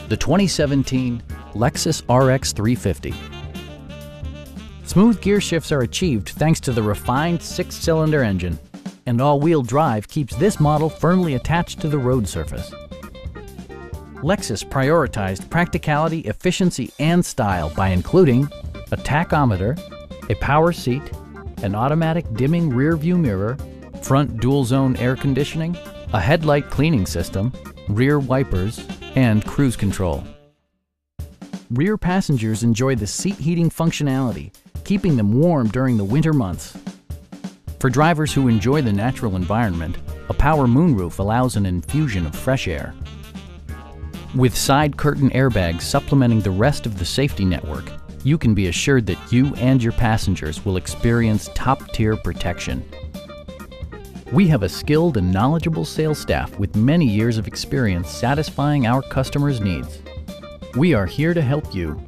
the 2017 Lexus RX 350. Smooth gear shifts are achieved thanks to the refined 6-cylinder engine, and all-wheel drive keeps this model firmly attached to the road surface. Lexus prioritized practicality, efficiency, and style by including a tachometer, a power seat, an automatic dimming rear-view mirror, front dual-zone air conditioning, a headlight cleaning system, rear wipers, and cruise control. Rear passengers enjoy the seat heating functionality, keeping them warm during the winter months. For drivers who enjoy the natural environment, a power moonroof allows an infusion of fresh air. With side curtain airbags supplementing the rest of the safety network, you can be assured that you and your passengers will experience top-tier protection. We have a skilled and knowledgeable sales staff with many years of experience satisfying our customers' needs. We are here to help you.